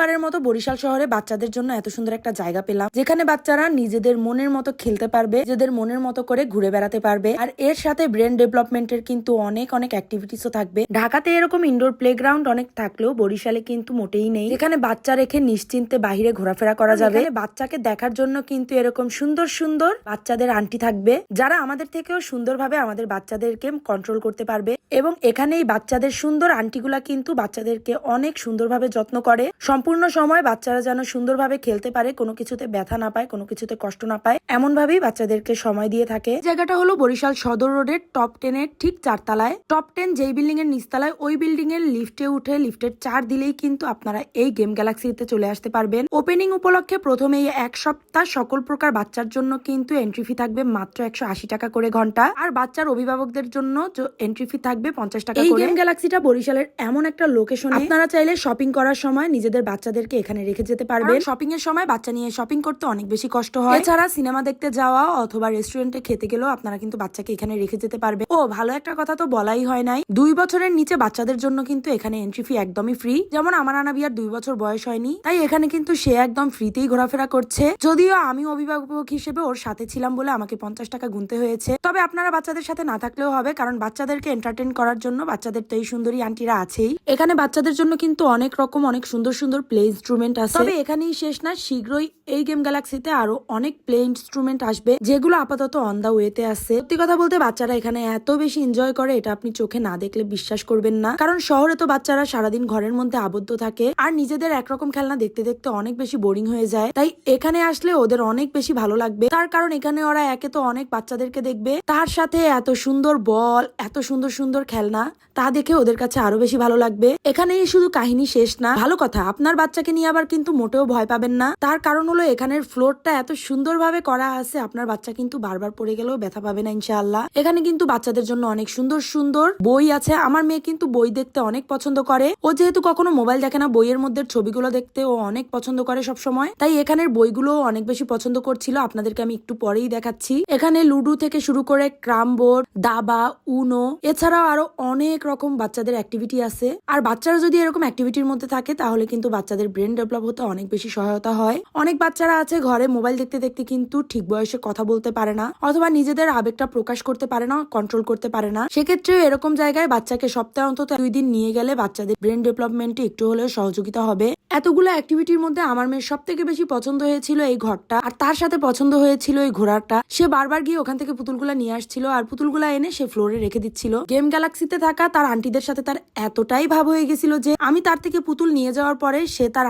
প্রথমবারের মতো বরিশাল শহরে বাচ্চাদের জন্য এত সুন্দর একটা জায়গা পেলাম, যেখানে বাচ্চারা নিজেদের মনের মতো খেলতে পারবে, নিজেদের মনের মতো করে ঘুরে বেড়াতে পারবে। আর এর সাথে ব্রেন ডেভেলপমেন্টের কিন্তু অনেক অনেক অ্যাক্টিভিটিসও থাকবে। ঢাকাতে এরকম ইনডোর প্লেগ্রাউন্ড অনেক থাকলেও বরিশালে কিন্তু মোটেই নেই, যেখানে বাচ্চা রেখে নিশ্চিন্তে বাহিরে ঘোরাফেরা করা যাবে। বাচ্চাকে দেখার জন্য কিন্তু এরকম সুন্দর সুন্দর বাচ্চাদের আন্টি থাকবে, যারা আমাদের থেকেও সুন্দরভাবে আমাদের বাচ্চাদেরকে কন্ট্রোল করতে পারবে। এবং এখানেই বাচ্চাদের সুন্দর আন্টিগুলা কিন্তু বাচ্চাদেরকে অনেক সুন্দরভাবে যত্ন করে। সম্পূর্ণ সময় বাচ্চারা যেন সুন্দরভাবে খেলতে পারে, কোনো কিছুতে ব্যথা না পায়, কোনো কিছুতে কষ্ট না পায়, এমন ভাবেই বাচ্চাদেরকে সময় দিয়ে থাকে। জায়গাটা হলো বরিশাল সদর রোডের টপ 10 এর ঠিক 4 তলায়। টপ 10 যেই বিল্ডিং এর নিচতলায়, ওই বিল্ডিং এর লিফটে উঠে লিফটের 4 দিলেই কিন্তু আপনারা এই গেম গ্যালাক্সিতে চলে আসতে পারবেন। ওপেনিং উপলক্ষে প্রথমেই এক সপ্তাহ সকল প্রকার বাচ্চার জন্য কিন্তু এন্ট্রি ফি থাকবে মাত্র 180 টাকা করে ঘন্টা, আর বাচ্চার অভিভাবকদের জন্য এন্ট্রি ফি থাকবে 50 টাকা করে। এই গেম গ্যালাক্সিটা বরিশালের এমন একটা লোকেশনে আপনারা চাইলে শপিং করার সময় নিজেদের বাচ্চাদেরকে এখানে রেখে যেতে পারবেন। শপিং এর সময় বাচ্চা নিয়ে শপিং করতে অনেক বেশি কষ্ট হয়। এছাড়া সিনেমা দেখতে যাওয়া অথবা রেস্টুরেন্টে খেতে গেলেও আপনারা কিন্তু বাচ্চাকে এখানে রেখে যেতে পারবেন। ও ভালো একটা কথা তো বলাই হয় নাই, 2 বছরের নিচে বাচ্চাদের জন্য কিন্তু এখানে এন্ট্রি ফি একদমই ফ্রি। যেমন আমার আনাবিয়ার 2 বছর বয়স হয়নি, তাই এখানে কিন্তু সে একদম ফ্রিতেই ঘোরাফেরা করছে। যদিও আমি অভিভাবক হিসেবে ওর সাথে ছিলাম বলে আমাকে 50 টাকা গুনতে হয়েছে। তবে আপনারা বাচ্চাদের সাথে না থাকলেও হবে, কারণ বাচ্চাদেরকে এন্টারটেইন করার জন্য বাচ্চাদের তো এই সুন্দরী আন্টিরা আছেই। এখানে বাচ্চাদের জন্য কিন্তু অনেক রকম অনেক সুন্দর সুন্দর প্লে ইনস্ট্রুমেন্ট আছে। তবে এখানেই শেষ না, শীঘ্রই এই গেম গ্যালাক্সিতে আরো অনেক প্লে ইনস্ট্রুমেন্ট আসবে, যেগুলো আপাতত অন দা ওয়েতে আছে। সত্যি কথা বলতে বাচ্চারা এখানে এত বেশি এনজয় করে, এটা আপনি চোখে না দেখলে বিশ্বাস করবেন না। কারণ শহরে তো বাচ্চারা সারাদিন ঘরের মধ্যে আবদ্ধ থাকে, আর নিজেদের একরকম খেলনা দেখতে দেখতে অনেক বেশি বোরিং হয়ে যায়। তাই এখানে আসলে ওদের অনেক বেশি ভালো লাগবে। তার কারণ এখানে ওরা একে তো অনেক বাচ্চাদেরকে দেখবে, তার সাথে এত সুন্দর বল, এত সুন্দর সুন্দর খেলনা, তা দেখে ওদের কাছে আরো বেশি ভালো লাগবে। এখানেই শুধু কাহিনী শেষ না, ভালো কথা, আপনার বাচ্চাকে নিয়ে আবার কিন্তু মোটেও ভয় পাবেন না। তার কারণ হলো এখানের ফ্লোরটা এত সুন্দরভাবে করা আছে, আপনার বাচ্চা কিন্তু বারবার পড়ে গেলেও ব্যথা পাবে না ইনশাআল্লাহ। এখানে কিন্তু বাচ্চাদের জন্য অনেক সুন্দর সুন্দর বই আছে। আমার মেয়ে কিন্তু বই দেখতে অনেক পছন্দ করে। ও যেহেতু কখনো মোবাইল দেখে না, বইয়ের মধ্যে ছবিগুলো দেখতে ও অনেক পছন্দ করে সব সময়, তাই এখানের বইগুলো অনেক বেশি পছন্দ করছিল। আপনাদেরকে আমি একটু পরেই দেখাচ্ছি। এখানে লুডো থেকে শুরু করে ক্রাম বোর্ড, দাবা, উনো, এছাড়াও আরো অনেক রকম বাচ্চাদের অ্যাক্টিভিটি আছে। আর বাচ্চারা যদি এরকম অ্যাক্টিভিটির মধ্যে থাকে, তাহলে কিন্তু বাচ্চাদের ব্রেন ডেভেলপ হতে অনেক বেশি সহায়তা হয়। অনেক বাচ্চারা আছে ঘরে মোবাইল দেখতে দেখতে কিন্তু ঠিক বয়সে কথা বলতে পারে না, অথবা নিজেদের আবেগটা প্রকাশ করতে পারে না, কন্ট্রোল করতে পারে না। সেক্ষেত্রেও এরকম জায়গায় বাচ্চাকে সপ্তাহে অন্তত 2 দিন নিয়ে গেলে বাচ্চাদের ব্রেন ডেভেলপমেন্টে একটু হলেও সহযোগিতা হবে। এতগুলো অ্যাক্টিভিটির মধ্যে আমার মেয়ের সব থেকে বেশি পছন্দ হয়েছিল এই ঘরটা, আর তার সাথে পছন্দ হয়েছিল এই ঘোড়াটা। সে বারবার গিয়ে ওখান থেকে পুতুলগুলা নিয়ে আসছিল, আর পুতুলগুলা এনে সে ফ্লোরে রেখে দিচ্ছিল। গেম গ্যালাক্সিতে থাকা তার আন্টিদের সাথে তার এতটাই ভাব হয়ে গেছিল যে আমি তার থেকে পুতুল নিয়ে যাওয়ার পরে সে তার